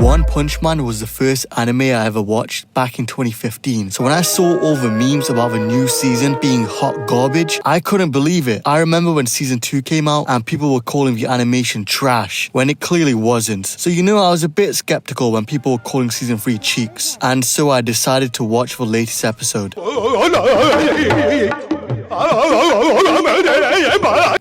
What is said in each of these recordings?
One Punch Man was the first anime I ever watched back in 2015. So when I saw all the memes about the new season being hot garbage, I couldn't believe it. I remember when season 2 came out and people were calling the animation trash when it clearly wasn't. So I was a bit skeptical when people were calling season 3 cheeks. And so I decided to watch the latest episode.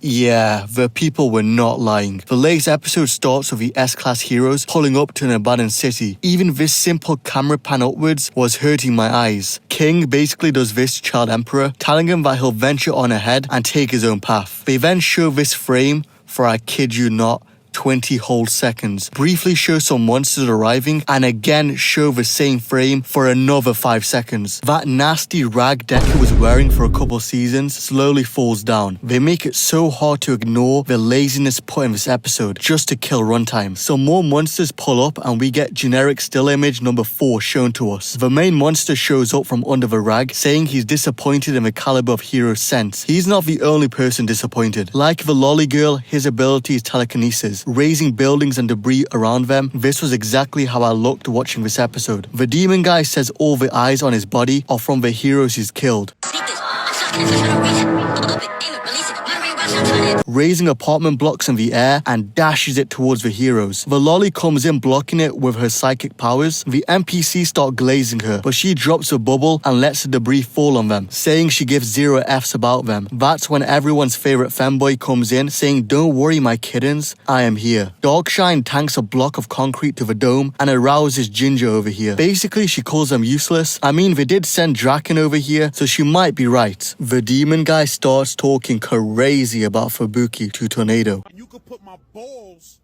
Yeah, the people were not lying. The latest episode starts with the S-Class heroes pulling up to an abandoned city. Even this simple camera pan upwards was hurting my eyes. King basically does this to Child Emperor, telling him that he'll venture on ahead and take his own path. They then show this frame for, I kid you not, 20 whole seconds, briefly show some monsters arriving, and again show the same frame for another 5 seconds. That nasty rag Deku was wearing for a couple seasons slowly falls down. They make it so hard to ignore the laziness put in this episode just to kill runtime. Some more monsters pull up and we get generic still image number 4 shown to us. The main monster shows up from under the rag, saying he's disappointed in the caliber of heroes sent. He's not the only person disappointed. Like the lolly girl, his ability is telekinesis, raising buildings and debris around them. This was exactly how I looked watching this episode. The demon guy says all the eyes on his body are from the heroes he's killed. Raising apartment blocks in the air and dashes it towards the heroes. The lolly comes in blocking it with her psychic powers. The NPCs start glazing her, but she drops a bubble and lets the debris fall on them, saying she gives 0 Fs about them. That's when everyone's favorite fanboy comes in, saying, "Don't worry my kittens, I am here." Darkshine tanks a block of concrete to the dome and arouses Ginger over here. Basically, she calls them useless. I mean, they did send Draken over here, so she might be right. The demon guy starts talking crazy about Fubuki to Tornado. You could put my balls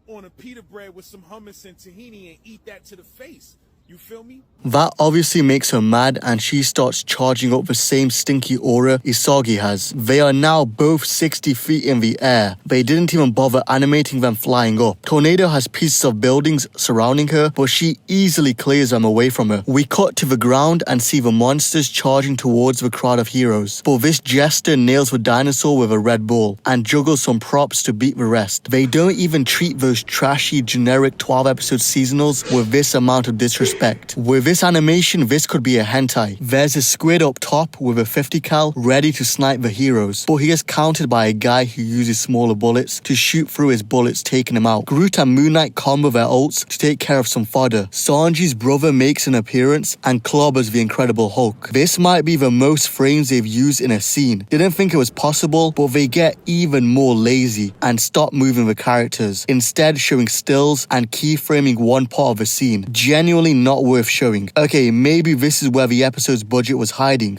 on a pita bread with some hummus and tahini and eat that to the face. You feel me? That obviously makes her mad and she starts charging up the same stinky aura Isagi has. They are now both 60 feet in the air. They didn't even bother animating them flying up. Tornado has pieces of buildings surrounding her, but she easily clears them away from her. We cut to the ground and see the monsters charging towards the crowd of heroes. But this jester nails the dinosaur with a red ball and juggles some props to beat the rest. They don't even treat those trashy generic 12 episode seasonals with this amount of disrespect. With this animation, this could be a hentai. There's a squid up top with a 50 cal ready to snipe the heroes, but he is countered by a guy who uses smaller bullets to shoot through his bullets, taking him out. Groot and Moon Knight combo their ults to take care of some fodder. Sanji's brother makes an appearance and clobbers the Incredible Hulk. This might be the most frames they've used in a scene. Didn't think it was possible, but they get even more lazy and stop moving the characters, instead showing stills and keyframing one part of the scene. Genuinely not worth showing. Okay, maybe this is where the episode's budget was hiding.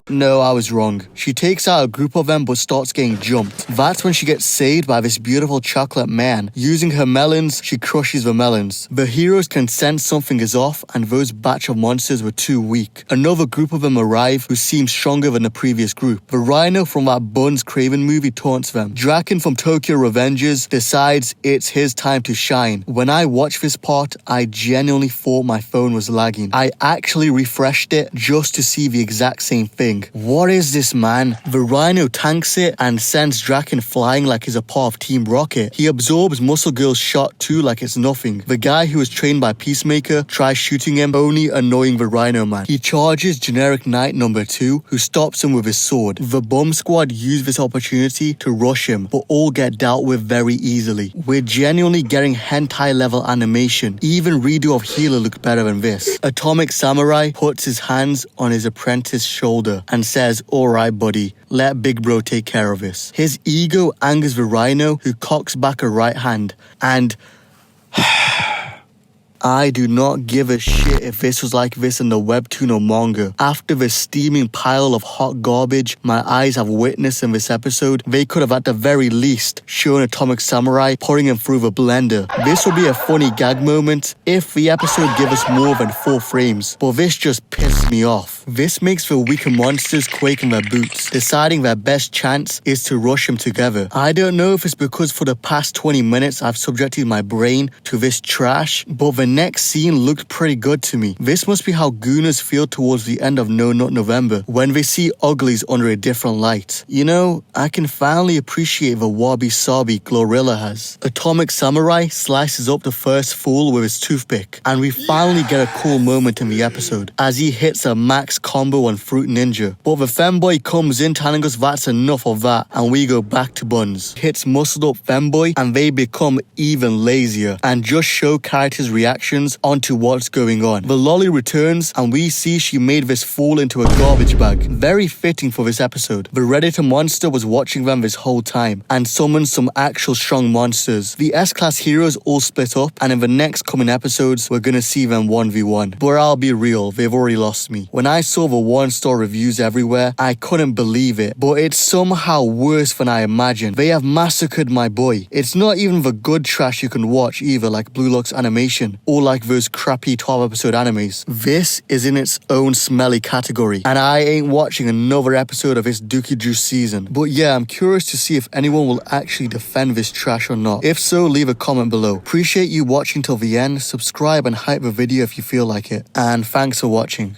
No, I was wrong. She takes out a group of them but starts getting jumped. That's when she gets saved by this beautiful chocolate man. Using her melons, she crushes the melons. The heroes can sense something is off and those batch of monsters were too weak. Another group of them arrive who seem stronger than the previous group. The rhino from that Buns Craven movie taunts them. Draken from Tokyo Revengers decides it's his time to shine. When I watched this part, I genuinely thought my phone was lagging. I actually refreshed it just to see the exact same thing. What is this, man? The rhino tanks it and sends Draken flying like he's a part of Team Rocket. He absorbs Muscle Girl's shot too like it's nothing. The guy who was trained by Peacemaker tries shooting him, only annoying the rhino man. He charges generic Knight number 2, who stops him with his sword. The bomb squad use this opportunity to rush him, but all get dealt with very easily. We're genuinely getting hentai level animation. Even redo of Healer looked better than this. Atomic Samurai puts his hands on his apprentice's shoulder and says, "Alright buddy, let big bro take care of this." His ego angers the rhino, who cocks back a right hand and I do not give a shit if this was like this in the webtoon or manga. After the steaming pile of hot garbage my eyes have witnessed in this episode, they could have at the very least shown Atomic Samurai pouring him through the blender. This would be a funny gag moment if the episode gave us more than 4 frames, but this just pissed me off. This makes the weaker monsters quake in their boots, deciding their best chance is to rush them together. I don't know if it's because for the past 20 minutes I've subjected my brain to this trash, but the next scene looked pretty good to me. This must be how Gooners feel towards the end of No Nut November, when they see uglies under a different light. You know, I can finally appreciate the Wabi Sabi Glorilla has. Atomic Samurai slices up the first fool with his toothpick, and we finally get a cool moment in the episode, as he hits a max combo on Fruit Ninja. But the femboy comes in telling us that's enough of that, and we go back to Buns. Hits muscled up femboy, and they become even lazier, and just show characters' reactions onto what's going on. The lolly returns, and we see she made this fool into a garbage bag. Very fitting for this episode. The Redditor monster was watching them this whole time, and summoned some actual strong monsters. The S-Class heroes all split up, and in the next coming episodes, we're gonna see them 1v1. But I'll be real, they've already lost me. When I saw the 1-star reviews everywhere, I couldn't believe it. But it's somehow worse than I imagined. They have massacred my boy. It's not even the good trash you can watch either, like Blue Lock's animation, or like those crappy 12-episode animes. This is in its own smelly category, and I ain't watching another episode of this Dookie Juice season. But yeah, I'm curious to see if anyone will actually defend this trash or not. If so, leave a comment below. Appreciate you watching till the end, subscribe and hype the video if you feel like it, and thanks for watching.